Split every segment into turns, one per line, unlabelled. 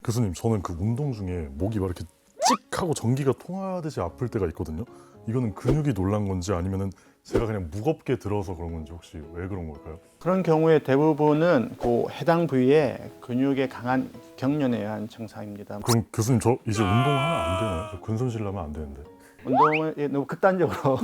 교수님, 저는 그 운동 중에 목이 막 이렇게 찍 하고 전기가 통하듯이 아플 때가 있거든요. 이거는 근육이 놀란 건지 아니면은 제가 그냥 무겁게 들어서 그런 건지 혹시 왜 그런 걸까요?
그런 경우에 대부분은 그 해당 부위에 근육의 강한 경련에 의한 증상입니다.
그럼 교수님, 저 이제 운동하면 안 되나요? 저 근손실 나면 안 되는데.
운동을 너무 극단적으로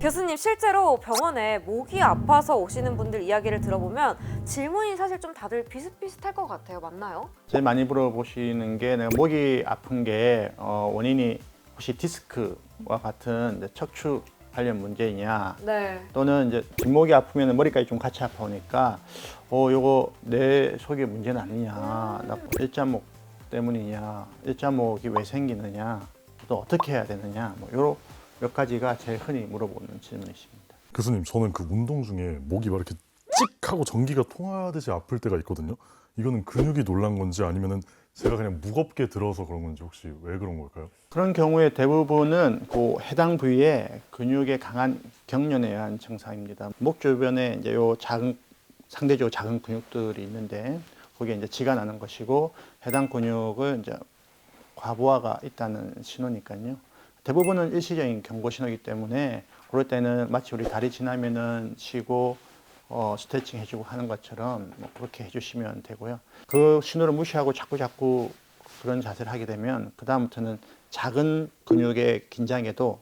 교수님, 실제로 병원에 목이 아파서 오시는 분들 이야기를 들어보면 질문이 사실 좀 다들 비슷비슷할 것 같아요. 맞나요?
제일 많이 물어보시는 게 내가 목이 아픈 게 원인이 혹시 디스크와 같은 이제 척추 관련 문제이냐
네.
또는 이제 뒷목이 아프면 머리까지 좀 같이 아파오니까 요거 내 속에 문제는 아니냐 나 일자목 때문이냐 일자목이 왜 생기느냐 또 어떻게 해야 되느냐 뭐 요런 몇 가지가 제일 흔히 물어보는 질문이십니다.
교수님, 저는 그 운동 중에 목이 막 이렇게 찍 하고 전기가 통하듯이 아플 때가 있거든요. 이거는 근육이 놀란 건지 아니면은 제가 그냥 무겁게 들어서 그런 건지 혹시 왜 그런 걸까요?
그런 경우에 대부분은 그 해당 부위에 근육의 강한 경련에 의한 증상입니다. 목 주변에 이제 요 작은 상대적으로 작은 근육들이 있는데 거기에 이제 지가 나는 것이고 해당 근육을 이제 과부하가 있다는 신호니까요. 대부분은 일시적인 경고 신호이기 때문에 그럴 때는 마치 우리 다리 지나면은 쉬고 스트레칭 해주고 하는 것처럼 뭐 그렇게 해주시면 되고요. 그 신호를 무시하고 자꾸 그런 자세를 하게 되면 그 다음부터는 작은 근육의 긴장에도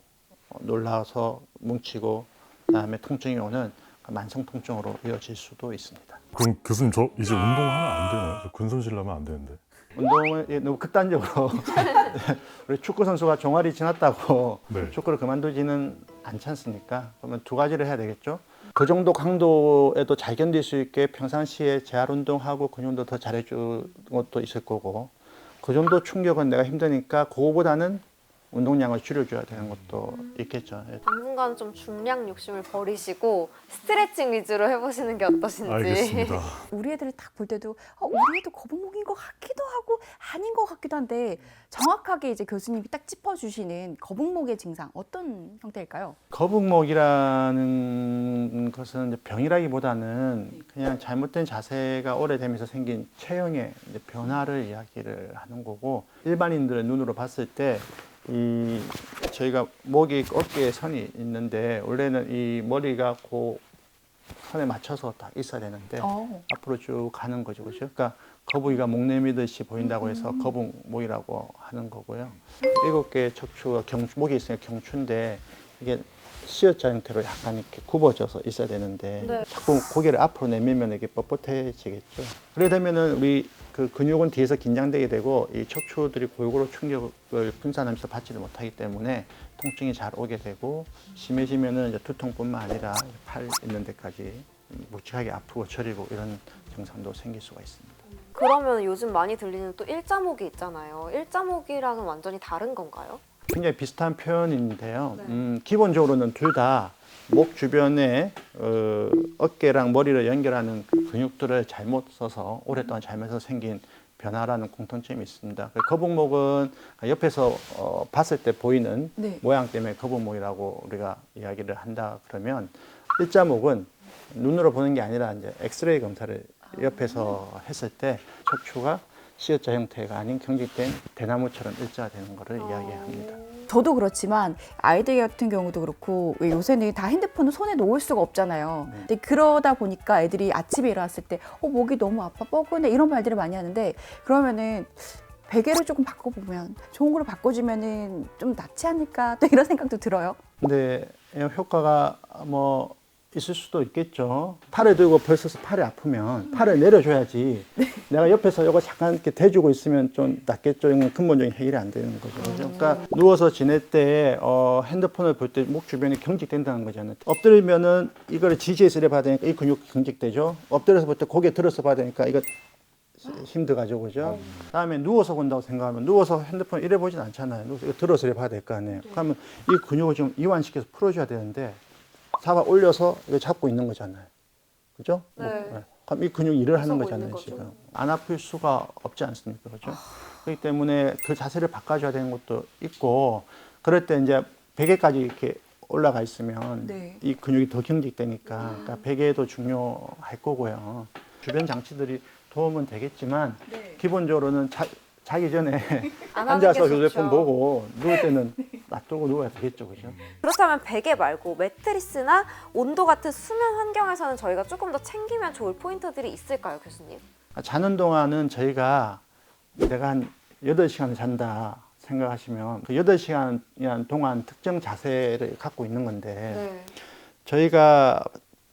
놀라서 뭉치고 그다음에 통증이 오는 만성 통증으로 이어질 수도 있습니다.
그럼 교수님, 저 이제 운동하면 안 되나요? 저 근손실 나면 안 되는데.
운동을 너무 극단적으로 우리 축구 선수가 종아리 지났다고
네.
축구를 그만두지는 않지 않습니까? 그러면 두 가지를 해야 되겠죠. 그 정도 강도에도 잘 견딜 수 있게 평상시에 재활 운동하고 근육 운동 더 잘해주는 것도 있을 거고 그 정도 충격은 내가 힘드니까 그거보다는 운동량을 줄여줘야 되는 것도 있겠죠.
당분간 좀 중량 욕심을 버리시고 스트레칭 위주로 해보시는 게 어떠신지.
알겠습니다.
우리 애들을 딱 볼 때도 우리 애도 거북목인 것 같기도 하고 아닌 것 같기도 한데 정확하게 이제 교수님이 딱 짚어주시는 거북목의 증상 어떤 형태일까요?
거북목이라는 것은 이제 병이라기보다는 그냥 잘못된 자세가 오래되면서 생긴 체형의 이제 변화를 이야기를 하는 거고 일반인들의 눈으로 봤을 때 저희가 목이 어깨에 선이 있는데 원래는 이 머리가 그 선에 맞춰서 딱 있어야 되는데 앞으로 쭉 가는 거죠, 그렇죠? 그러니까 거북이가 목 내미듯이 보인다고 해서 거북목이라고 하는 거고요. 7개의 척추가 목이 있으니까 경추인데 이게 C자 형태로 약간 이렇게 굽어져서 있어야 되는데
네.
자꾸 고개를 앞으로 내밀면 이게 뻣뻣해지겠죠. 그래 되면은 우리 그 근육은 뒤에서 긴장되게 되고 이 척추들이 골고루 충격을 분산하면서 받지를 못하기 때문에 통증이 잘 오게 되고 심해지면은 이제 두통뿐만 아니라 팔 있는 데까지 묵직하게 아프고 저리고 이런 증상도 생길 수가 있습니다.
그러면 요즘 많이 들리는 또 일자목이 있잖아요. 일자목이랑은 완전히 다른 건가요?
굉장히 비슷한 표현인데요. 기본적으로는 둘 다 목 주변에 어깨랑 머리를 연결하는 그 근육들을 잘못 써서 오랫동안 잘못 써서 생긴 변화라는 공통점이 있습니다. 거북목은 옆에서 봤을 때 보이는
네.
모양 때문에 거북목이라고 우리가 이야기를 한다 그러면 일자목은 눈으로 보는 게 아니라 이제 엑스레이 검사를 옆에서 했을 때 척추가 C자 형태가 아닌 경직된 대나무처럼 일자가 되는 것을 이야기합니다.
저도 그렇지만 아이들 같은 경우도 그렇고 왜 요새는 다 핸드폰을 손에 놓을 수가 없잖아요. 근데 그러다 보니까 애들이 아침에 일어났을 때 목이 너무 아파 뻐근해 이런 말들을 많이 하는데 그러면은 베개를 조금 바꿔보면 좋은 걸로 바꿔주면은 좀 낫지 않을까 또 이런 생각도 들어요.
근데 효과가 뭐 있을 수도 있겠죠. 팔을 들고 벌써 팔이 아프면 팔을 내려줘야지. 내가 옆에서 이거 잠깐 이렇게 대주고 있으면 좀 낫겠죠. 이건 근본적인 해결이 안 되는 거죠. 그러니까 누워서 지낼 때 핸드폰을 볼 때 목 주변이 경직된다는 거잖아요. 엎드리면은 이거를 지지해서 이래 봐야 되니까 이 근육 경직되죠. 엎드려서 볼 때 고개 들어서 봐야 되니까 이거 힘들어가지고 그죠. 다음에 누워서 본다고 생각하면 누워서 핸드폰 이래 보진 않잖아요. 누워서 이거 들어서 이래 봐야 될 거 아니에요. 그러면 이 근육을 좀 이완시켜서 풀어줘야 되는데 잡아 올려서 이거 잡고 있는 거잖아요. 그죠?
네.
그럼 이 근육이 일을 하는
서고
거잖아요,
있는 거죠.
지금. 안 아플 수가 없지 않습니까? 그죠? 그렇기 때문에 그 자세를 바꿔줘야 되는 것도 있고, 그럴 때 이제 베개까지 이렇게 올라가 있으면
네.
이 근육이 더 경직되니까 그러니까 베개도 중요할 거고요. 주변 장치들이 도움은 되겠지만 기본적으로는 자기 전에
안 하는 게
앉아서
좋죠.
휴대폰 보고 누울 때는 놔두고 누워야 되겠죠, 그죠?
그렇다면 베개 말고 매트리스나 온도 같은 수면 환경에서는 저희가 조금 더 챙기면 좋을 포인트들이 있을까요, 교수님?
자는 동안은 저희가 내가 한 8시간을 잔다 생각하시면 그 8시간 동안 특정 자세를 갖고 있는 건데 저희가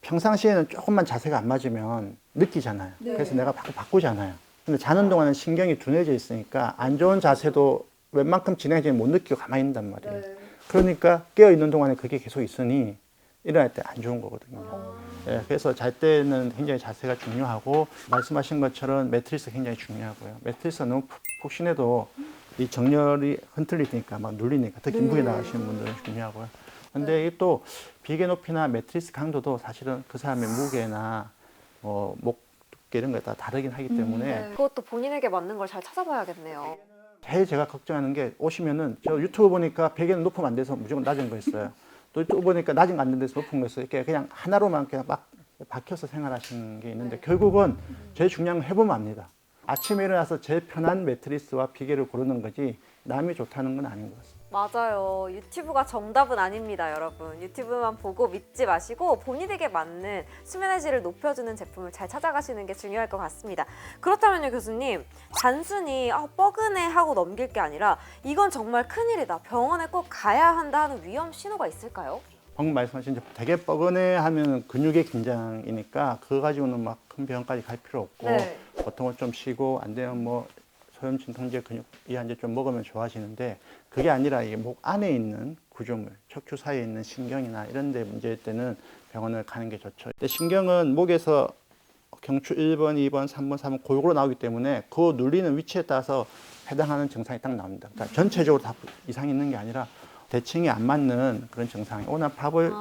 평상시에는 조금만 자세가 안 맞으면 느끼잖아요. 그래서 내가 바꾸잖아요. 근데 자는 동안은 신경이 둔해져 있으니까 안 좋은 자세도 웬만큼 진행되면 못 느끼고 가만히 있는단 말이에요. 그러니까 깨어 있는 동안에 그게 계속 있으니 일어날 때 안 좋은 거거든요. 예, 그래서 잘 때는 굉장히 자세가 중요하고 말씀하신 것처럼 매트리스 굉장히 중요하고요. 매트리스가 너무 푹신해도 이 정렬이 흔들리니까 막 눌리니까 특히 무게 나가시는 분들은 중요하고요. 근데 이게 또 비계 높이나 매트리스 강도도 사실은 그 사람의 무게나 목 두께 이런 거에 따라 다르긴 하기 때문에
그것도 본인에게 맞는 걸 잘 찾아봐야겠네요.
제일 제가 걱정하는 게 오시면은 저 유튜브 보니까 베개는 높으면 안 돼서 무조건 낮은 거 있어요. 또 유튜브 보니까 낮은 거 안 되는 데서 높은 거 있어요. 이렇게 그냥 하나로만 그냥 막 박혀서 생활하시는 게 있는데 결국은 제일 중요한 건 해보면 압니다. 아침에 일어나서 제일 편한 매트리스와 비계를 고르는 거지 남이 좋다는 건 아닌 것 같습니다.
맞아요. 유튜브가 정답은 아닙니다, 여러분. 유튜브만 보고 믿지 마시고 본인에게 맞는 수면의 질을 높여주는 제품을 잘 찾아가시는 게 중요할 것 같습니다. 그렇다면요, 교수님. 단순히 뻐근해 하고 넘길 게 아니라 이건 정말 큰일이다. 병원에 꼭 가야 한다 하는 위험 신호가 있을까요?
방금 말씀하신 되게 뻐근해 하면 근육의 긴장이니까 그거 가지고는 막 큰 병원까지 갈 필요 없고 보통은 좀 쉬고 안 되면 뭐 소염 진통제 근육 이완제 좀 먹으면 좋아지는데 그게 아니라 이게 목 안에 있는 구조물, 척추 사이에 있는 신경이나 이런 데 문제일 때는 병원을 가는 게 좋죠. 근데 신경은 목에서 경추 1번, 2번, 3번, 4번 골고루 나오기 때문에 그 눌리는 위치에 따라서 해당하는 증상이 딱 나옵니다. 그러니까 전체적으로 다 이상이 있는 게 아니라 대칭이 안 맞는 그런 증상이 오늘 밥을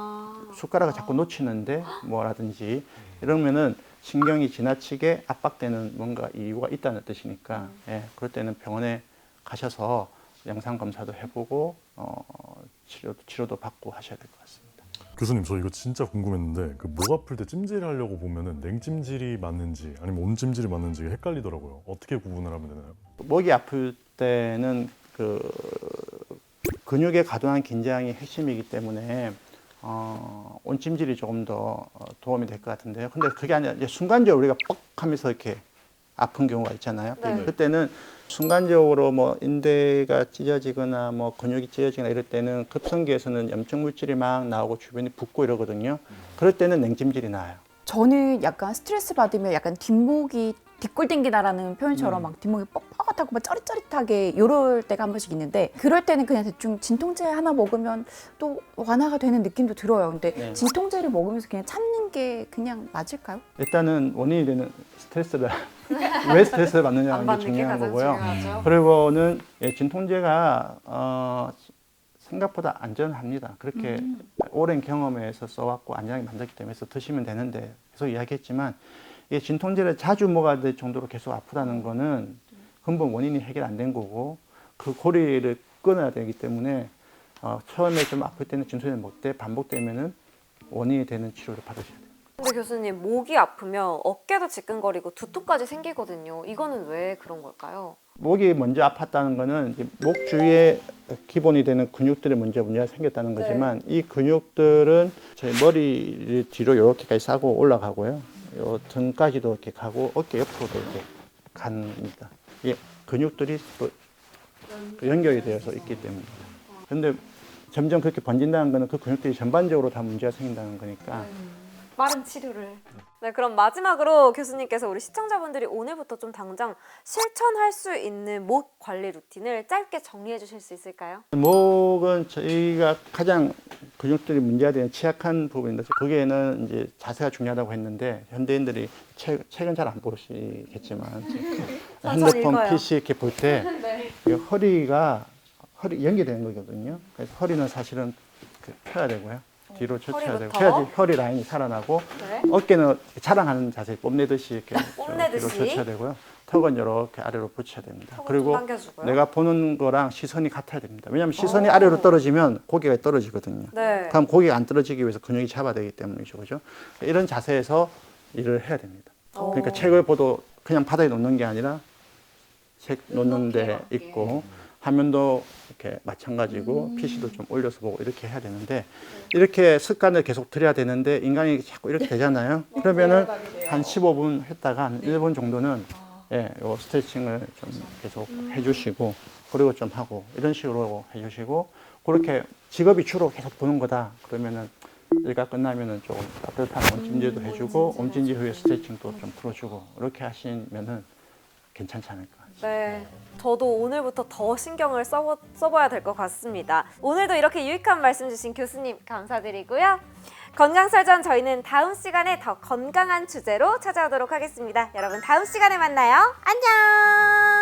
숟가락을 자꾸 놓치는데 뭐라든지 이러면은 신경이 지나치게 압박되는 뭔가 이유가 있다는 뜻이니까 예, 그럴 때는 병원에 가셔서 영상 검사도 해보고 치료도 받고 하셔야 될 것 같습니다.
교수님, 저 이거 진짜 궁금했는데 그 목 아플 때 찜질하려고 보면은 냉찜질이 맞는지 아니면 온찜질이 맞는지 헷갈리더라고요. 어떻게 구분을 하면 되나요?
목이 아플 때는 그 근육에 과도한 긴장이 핵심이기 때문에 온찜질이 조금 더 도움이 될 것 같은데요. 근데 그게 아니라 이제 순간적으로 우리가 뻑 하면서 이렇게 아픈 경우가 있잖아요. 그때는 순간적으로 뭐 인대가 찢어지거나 뭐 근육이 찢어지거나 이럴 때는 급성기에서는 염증 물질이 막 나오고 주변이 붓고 이러거든요. 그럴 때는 냉찜질이 나아요.
저는 약간 스트레스 받으면 약간 뒷목이 뒷골땡기다라는 표현처럼 막 뒷목이 뻣뻣하고 막 쩌릿쩌릿하게 이럴 때가 한 번씩 있는데 그럴 때는 그냥 대충 진통제 하나 먹으면 또 완화가 되는 느낌도 들어요. 근데 진통제를 먹으면서 그냥 참는 게 그냥 맞을까요?
일단은 원인이 되는 스트레스를 왜 스트레스를 받느냐는 게 중요한 거고요. 그리고는 진통제가 생각보다 안전합니다. 그렇게 오랜 경험에서 써왔고 안전하게 만들기 때문에 해서 드시면 되는데 계속 이야기했지만 이 진통제를 자주 먹어야 될 정도로 계속 아프다는 거는 근본 원인이 해결 안 된 거고 그 고리를 끊어야 되기 때문에 처음에 좀 아플 때는 진통제를 먹되 반복되면은 원인이 되는 치료를 받으셔야 돼요.
근데 교수님, 목이 아프면 어깨도 지끈거리고 두통까지 생기거든요. 이거는 왜 그런 걸까요?
목이 먼저 아팠다는 거는 이제 목 주위에 기본이 되는 근육들이 먼저 문제가 생겼다는 거지만 이 근육들은 저희 머리를 뒤로 이렇게까지 싸고 올라가고요. 요 등까지도 이렇게 가고 어깨 옆으로도 이렇게 갑니다. 이 근육들이 또 연결이 되어서 있기 때문입니다. 그런데 점점 그렇게 번진다는 거는 그 근육들이 전반적으로 다 문제가 생긴다는 거니까
빠른 치료를. 네, 그럼 마지막으로 교수님께서 우리 시청자분들이 오늘부터 좀 당장 실천할 수 있는 목 관리 루틴을 짧게 정리해 주실 수 있을까요?
목은 저희가 가장 근육들이 문제가 되는 취약한 부분인데 거기에는 이제 자세가 중요하다고 했는데 현대인들이 책은 잘 안 보시겠지만 핸드폰,
읽어요.
PC 이렇게 볼 때 허리 연결되는 거거든요. 그래서 허리는 사실은 펴야 되고요. 뒤로 젖혀야 되고
허리부터?
해야지 허리 라인이 살아나고 어깨는 자랑하는 자세 뽐내듯이 이렇게
뽐내듯이?
뒤로 젖혀야 되고요. 턱은 이렇게 아래로 붙여야 됩니다.
턱을
그리고
좀 당겨주고요.
내가 보는 거랑 시선이 같아야 됩니다. 왜냐하면 시선이 아래로 떨어지면 고개가 떨어지거든요.
네.
그럼 고개가 안 떨어지기 위해서 근육이 잡아야 되기 때문이죠. 그죠? 이런 자세에서 일을 해야 됩니다. 그러니까 책을 보도 그냥 바닥에 놓는 게 아니라 책 놓는 데 있고 화면도 이렇게 마찬가지고 PC도 좀 올려서 보고 이렇게 해야 되는데 이렇게 습관을 계속 들여야 되는데 인간이 자꾸 이렇게 되잖아요. 그러면은 한 15분 했다가 한 1분 정도는 예, 요 스트레칭을 좀 계속 해주시고 그리고 좀 하고 이런 식으로 해주시고 그렇게 직업이 주로 계속 보는 거다 그러면은 일과 끝나면은 조금 따뜻한 온찜질도 해주고 온찜질 후에 스트레칭도 좀 풀어주고 이렇게 하시면은 괜찮지 않을까.
네, 저도 오늘부터 더 신경을 써봐야 될 것 같습니다. 오늘도 이렇게 유익한 말씀 주신 교수님 감사드리고요. 건강설전 저희는 다음 시간에 더 건강한 주제로 찾아오도록 하겠습니다. 여러분 다음 시간에 만나요. 안녕!